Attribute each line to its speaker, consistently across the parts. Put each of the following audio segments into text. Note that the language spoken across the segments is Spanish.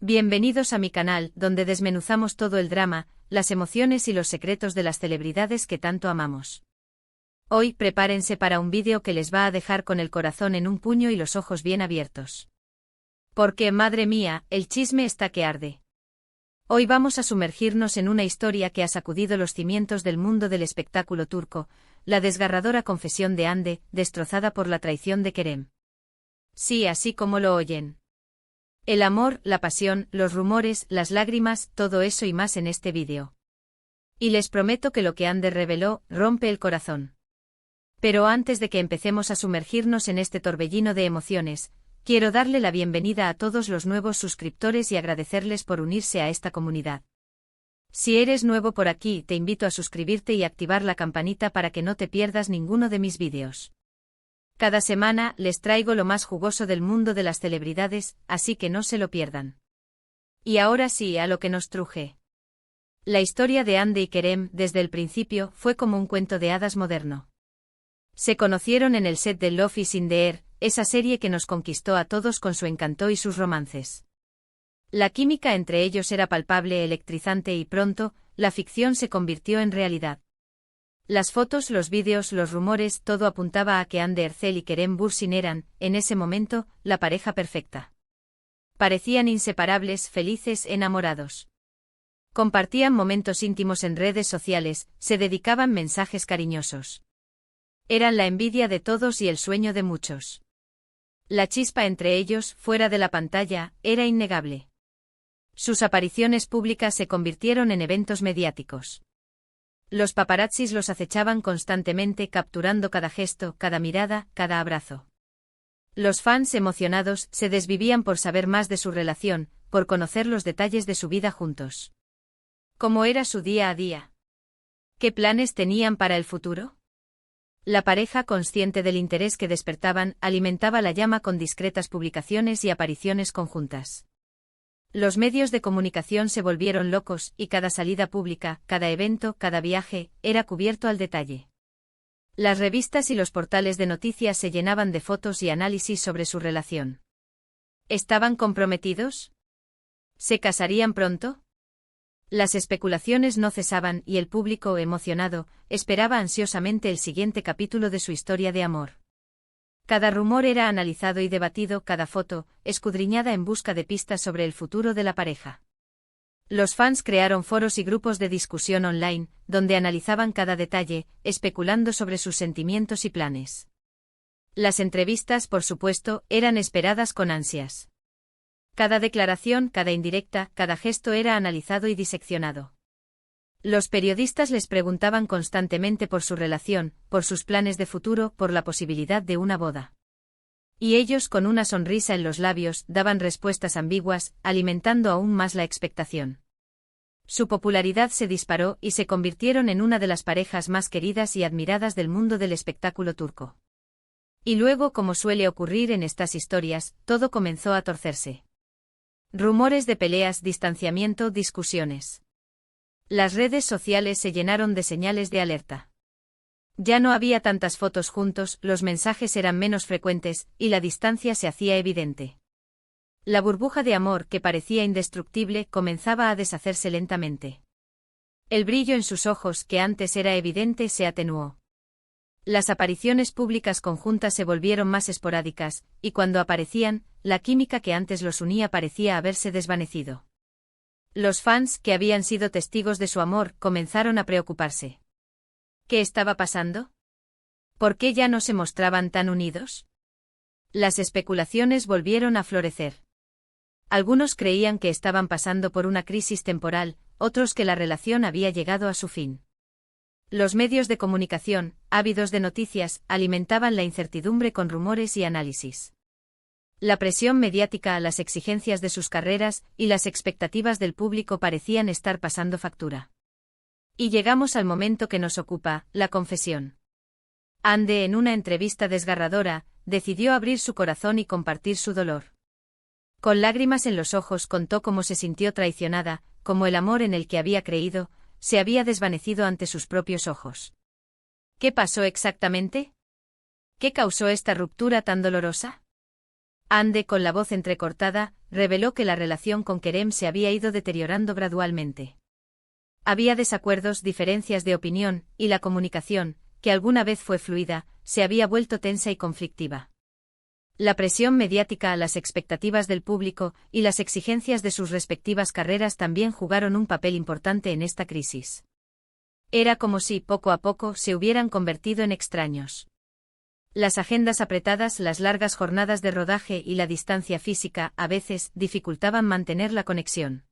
Speaker 1: Bienvenidos a mi canal, donde desmenuzamos todo el drama, las emociones y los secretos de las celebridades que tanto amamos. Hoy prepárense para un vídeo que les va a dejar con el corazón en un puño y los ojos bien abiertos. Porque, madre mía, el chisme está que arde. Hoy vamos a sumergirnos en una historia que ha sacudido los cimientos del mundo del espectáculo turco, la desgarradora confesión de Hande, destrozada por la traición de Kerem. Sí, así como lo oyen. El amor, la pasión, los rumores, las lágrimas, todo eso y más en este vídeo. Y les prometo que lo que Hande reveló rompe el corazón. Pero antes de que empecemos a sumergirnos en este torbellino de emociones, quiero darle la bienvenida a todos los nuevos suscriptores y agradecerles por unirse a esta comunidad. Si eres nuevo por aquí, te invito a suscribirte y activar la campanita para que no te pierdas ninguno de mis vídeos. Cada semana les traigo lo más jugoso del mundo de las celebridades, así que no se lo pierdan. Y ahora sí, a lo que nos truje. La historia de Hande y Kerem, desde el principio, fue como un cuento de hadas moderno. Se conocieron en el set de Love is in the Air, esa serie que nos conquistó a todos con su encanto y sus romances. La química entre ellos era palpable, electrizante y pronto, la ficción se convirtió en realidad. Las fotos, los vídeos, los rumores, todo apuntaba a que Hande Erçel y Kerem Bürsin eran, en ese momento, la pareja perfecta. Parecían inseparables, felices, enamorados. Compartían momentos íntimos en redes sociales, se dedicaban mensajes cariñosos. Eran la envidia de todos y el sueño de muchos. La chispa entre ellos, fuera de la pantalla, era innegable. Sus apariciones públicas se convirtieron en eventos mediáticos. Los paparazzis los acechaban constantemente, capturando cada gesto, cada mirada, cada abrazo. Los fans emocionados se desvivían por saber más de su relación, por conocer los detalles de su vida juntos. ¿Cómo era su día a día? ¿Qué planes tenían para el futuro? La pareja, consciente del interés que despertaban, alimentaba la llama con discretas publicaciones y apariciones conjuntas. Los medios de comunicación se volvieron locos, y cada salida pública, cada evento, cada viaje, era cubierto al detalle. Las revistas y los portales de noticias se llenaban de fotos y análisis sobre su relación. ¿Estaban comprometidos? ¿Se casarían pronto? Las especulaciones no cesaban y el público, emocionado, esperaba ansiosamente el siguiente capítulo de su historia de amor. Cada rumor era analizado y debatido, cada foto, escudriñada en busca de pistas sobre el futuro de la pareja. Los fans crearon foros y grupos de discusión online, donde analizaban cada detalle, especulando sobre sus sentimientos y planes. Las entrevistas, por supuesto, eran esperadas con ansias. Cada declaración, cada indirecta, cada gesto era analizado y diseccionado. Los periodistas les preguntaban constantemente por su relación, por sus planes de futuro, por la posibilidad de una boda. Y ellos, con una sonrisa en los labios, daban respuestas ambiguas, alimentando aún más la expectación. Su popularidad se disparó y se convirtieron en una de las parejas más queridas y admiradas del mundo del espectáculo turco. Y luego, como suele ocurrir en estas historias, todo comenzó a torcerse. Rumores de peleas, distanciamiento, discusiones. Las redes sociales se llenaron de señales de alerta. Ya no había tantas fotos juntos, los mensajes eran menos frecuentes, y la distancia se hacía evidente. La burbuja de amor, que parecía indestructible, comenzaba a deshacerse lentamente. El brillo en sus ojos, que antes era evidente, se atenuó. Las apariciones públicas conjuntas se volvieron más esporádicas, y cuando aparecían, la química que antes los unía parecía haberse desvanecido. Los fans, que habían sido testigos de su amor, comenzaron a preocuparse. ¿Qué estaba pasando? ¿Por qué ya no se mostraban tan unidos? Las especulaciones volvieron a florecer. Algunos creían que estaban pasando por una crisis temporal, otros que la relación había llegado a su fin. Los medios de comunicación, ávidos de noticias, alimentaban la incertidumbre con rumores y análisis. La presión mediática, las exigencias de sus carreras y las expectativas del público parecían estar pasando factura. Y llegamos al momento que nos ocupa, la confesión. Hande, en una entrevista desgarradora, decidió abrir su corazón y compartir su dolor. Con lágrimas en los ojos contó cómo se sintió traicionada, cómo el amor en el que había creído, se había desvanecido ante sus propios ojos. ¿Qué pasó exactamente? ¿Qué causó esta ruptura tan dolorosa? Hande, con la voz entrecortada, reveló que la relación con Kerem se había ido deteriorando gradualmente. Había desacuerdos, diferencias de opinión, y la comunicación, que alguna vez fue fluida, se había vuelto tensa y conflictiva. La presión mediática, las expectativas del público y las exigencias de sus respectivas carreras también jugaron un papel importante en esta crisis. Era como si, poco a poco, se hubieran convertido en extraños. Las agendas apretadas, las largas jornadas de rodaje y la distancia física, a veces, dificultaban mantener la conexión.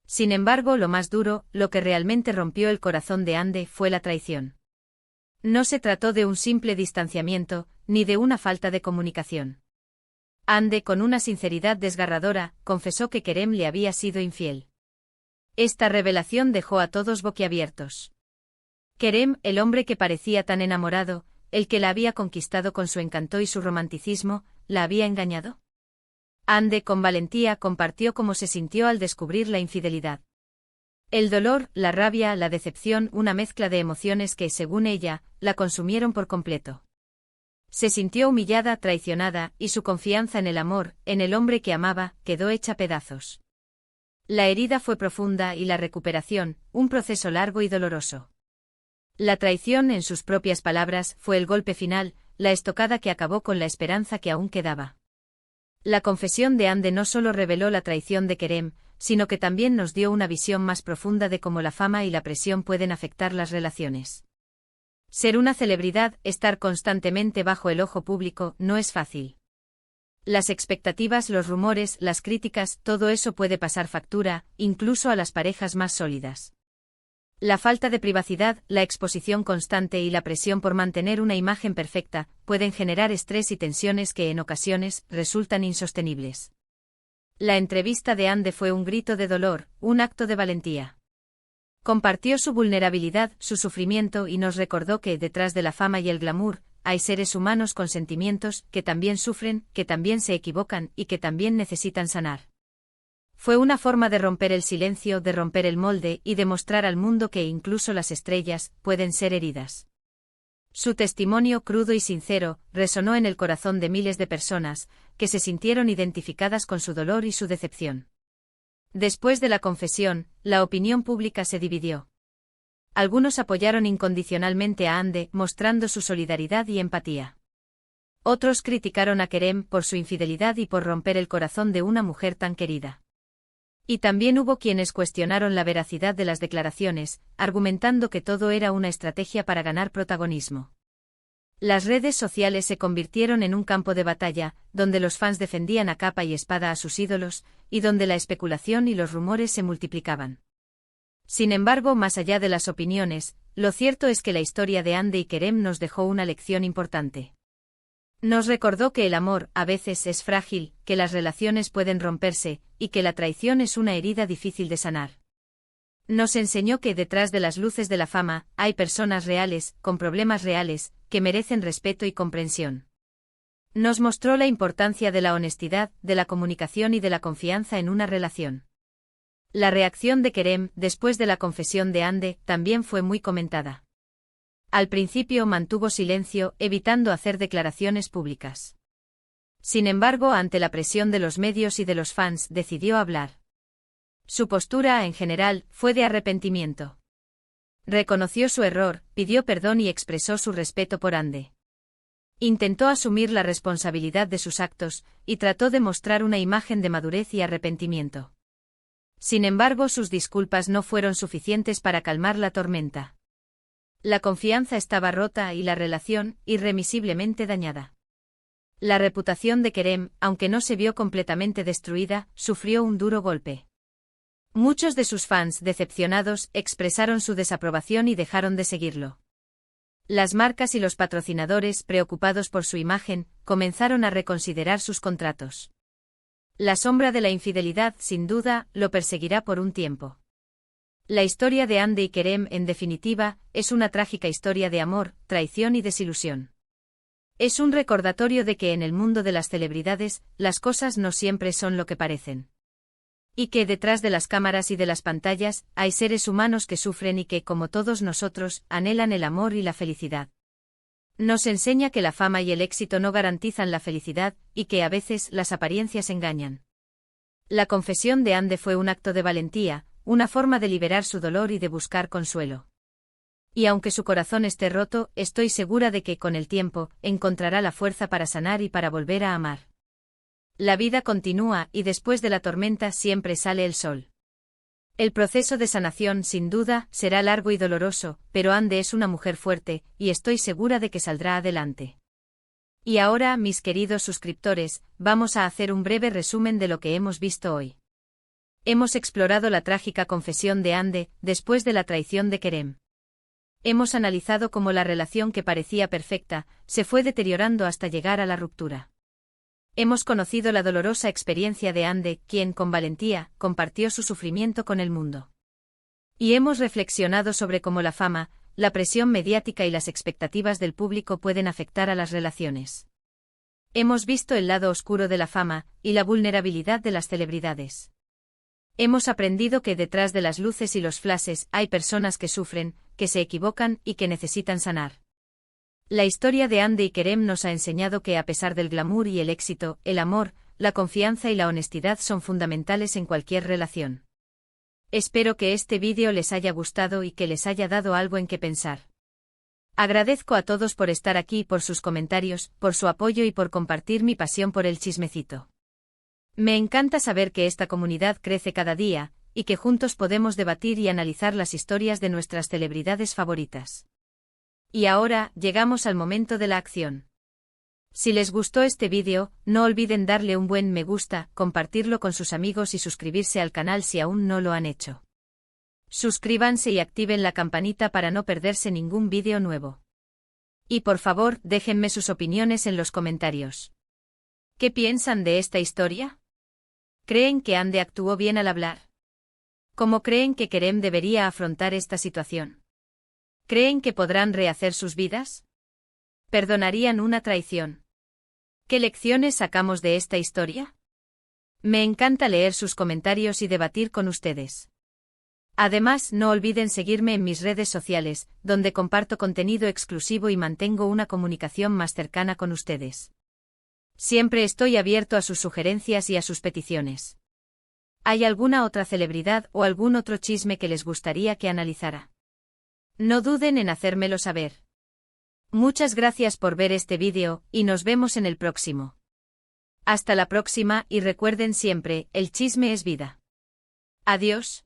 Speaker 1: Sin embargo, lo más duro, lo que realmente rompió el corazón de Hande, fue la traición. No se trató de un simple distanciamiento, ni de una falta de comunicación. Hande, con una sinceridad desgarradora, confesó que Kerem le había sido infiel. Esta revelación dejó a todos boquiabiertos. Kerem, el hombre que parecía tan enamorado, el que la había conquistado con su encanto y su romanticismo, ¿la había engañado? Hande, con valentía, compartió cómo se sintió al descubrir la infidelidad. El dolor, la rabia, la decepción, una mezcla de emociones que, según ella, la consumieron por completo. Se sintió humillada, traicionada, y su confianza en el amor, en el hombre que amaba, quedó hecha pedazos. La herida fue profunda y la recuperación, un proceso largo y doloroso. La traición, en sus propias palabras, fue el golpe final, la estocada que acabó con la esperanza que aún quedaba. La confesión de Hande no solo reveló la traición de Kerem, sino que también nos dio una visión más profunda de cómo la fama y la presión pueden afectar las relaciones. Ser una celebridad, estar constantemente bajo el ojo público, no es fácil. Las expectativas, los rumores, las críticas, todo eso puede pasar factura, incluso a las parejas más sólidas. La falta de privacidad, la exposición constante y la presión por mantener una imagen perfecta, pueden generar estrés y tensiones que en ocasiones resultan insostenibles. La entrevista de Hande fue un grito de dolor, un acto de valentía. Compartió su vulnerabilidad, su sufrimiento y nos recordó que detrás de la fama y el glamour, hay seres humanos con sentimientos, que también sufren, que también se equivocan y que también necesitan sanar. Fue una forma de romper el silencio, de romper el molde y de mostrar al mundo que incluso las estrellas pueden ser heridas. Su testimonio crudo y sincero resonó en el corazón de miles de personas, que se sintieron identificadas con su dolor y su decepción. Después de la confesión, la opinión pública se dividió. Algunos apoyaron incondicionalmente a Hande, mostrando su solidaridad y empatía. Otros criticaron a Kerem por su infidelidad y por romper el corazón de una mujer tan querida. Y también hubo quienes cuestionaron la veracidad de las declaraciones, argumentando que todo era una estrategia para ganar protagonismo. Las redes sociales se convirtieron en un campo de batalla, donde los fans defendían a capa y espada a sus ídolos, y donde la especulación y los rumores se multiplicaban. Sin embargo, más allá de las opiniones, lo cierto es que la historia de Hande y Kerem nos dejó una lección importante. Nos recordó que el amor, a veces, es frágil, que las relaciones pueden romperse, y que la traición es una herida difícil de sanar. Nos enseñó que detrás de las luces de la fama, hay personas reales, con problemas reales, que merecen respeto y comprensión. Nos mostró la importancia de la honestidad, de la comunicación y de la confianza en una relación. La reacción de Kerem, después de la confesión de Hande, también fue muy comentada. Al principio mantuvo silencio, evitando hacer declaraciones públicas. Sin embargo, ante la presión de los medios y de los fans, decidió hablar. Su postura, en general, fue de arrepentimiento. Reconoció su error, pidió perdón y expresó su respeto por Hande. Intentó asumir la responsabilidad de sus actos, y trató de mostrar una imagen de madurez y arrepentimiento. Sin embargo, sus disculpas no fueron suficientes para calmar la tormenta. La confianza estaba rota y la relación, irremisiblemente dañada. La reputación de Kerem, aunque no se vio completamente destruida, sufrió un duro golpe. Muchos de sus fans, decepcionados, expresaron su desaprobación y dejaron de seguirlo. Las marcas y los patrocinadores, preocupados por su imagen, comenzaron a reconsiderar sus contratos. La sombra de la infidelidad, sin duda, lo perseguirá por un tiempo. La historia de Hande y Kerem, en definitiva, es una trágica historia de amor, traición y desilusión. Es un recordatorio de que en el mundo de las celebridades, las cosas no siempre son lo que parecen. Y que detrás de las cámaras y de las pantallas, hay seres humanos que sufren y que, como todos nosotros, anhelan el amor y la felicidad. Nos enseña que la fama y el éxito no garantizan la felicidad, y que a veces las apariencias engañan. La confesión de Ande fue un acto de valentía, una forma de liberar su dolor y de buscar consuelo. Y aunque su corazón esté roto, estoy segura de que, con el tiempo, encontrará la fuerza para sanar y para volver a amar. La vida continúa y después de la tormenta siempre sale el sol. El proceso de sanación, sin duda, será largo y doloroso, pero Ande es una mujer fuerte, y estoy segura de que saldrá adelante. Y ahora, mis queridos suscriptores, vamos a hacer un breve resumen de lo que hemos visto hoy. Hemos explorado la trágica confesión de Ande, después de la traición de Kerem. Hemos analizado cómo la relación que parecía perfecta, se fue deteriorando hasta llegar a la ruptura. Hemos conocido la dolorosa experiencia de Ande, quien, con valentía, compartió su sufrimiento con el mundo. Y hemos reflexionado sobre cómo la fama, la presión mediática y las expectativas del público pueden afectar a las relaciones. Hemos visto el lado oscuro de la fama, y la vulnerabilidad de las celebridades. Hemos aprendido que detrás de las luces y los flashes hay personas que sufren, que se equivocan y que necesitan sanar. La historia de Ande y Kerem nos ha enseñado que a pesar del glamour y el éxito, el amor, la confianza y la honestidad son fundamentales en cualquier relación. Espero que este vídeo les haya gustado y que les haya dado algo en que pensar. Agradezco a todos por estar aquí, por sus comentarios, por su apoyo y por compartir mi pasión por el chismecito. Me encanta saber que esta comunidad crece cada día, y que juntos podemos debatir y analizar las historias de nuestras celebridades favoritas. Y ahora, llegamos al momento de la acción. Si les gustó este vídeo, no olviden darle un buen me gusta, compartirlo con sus amigos y suscribirse al canal si aún no lo han hecho. Suscríbanse y activen la campanita para no perderse ningún vídeo nuevo. Y por favor, déjenme sus opiniones en los comentarios. ¿Qué piensan de esta historia? ¿Creen que Ande actuó bien al hablar? ¿Cómo creen que Kerem debería afrontar esta situación? ¿Creen que podrán rehacer sus vidas? ¿Perdonarían una traición? ¿Qué lecciones sacamos de esta historia? Me encanta leer sus comentarios y debatir con ustedes. Además, no olviden seguirme en mis redes sociales, donde comparto contenido exclusivo y mantengo una comunicación más cercana con ustedes. Siempre estoy abierto a sus sugerencias y a sus peticiones. ¿Hay alguna otra celebridad o algún otro chisme que les gustaría que analizara? No duden en hacérmelo saber. Muchas gracias por ver este vídeo, y nos vemos en el próximo. Hasta la próxima y recuerden siempre, el chisme es vida. Adiós.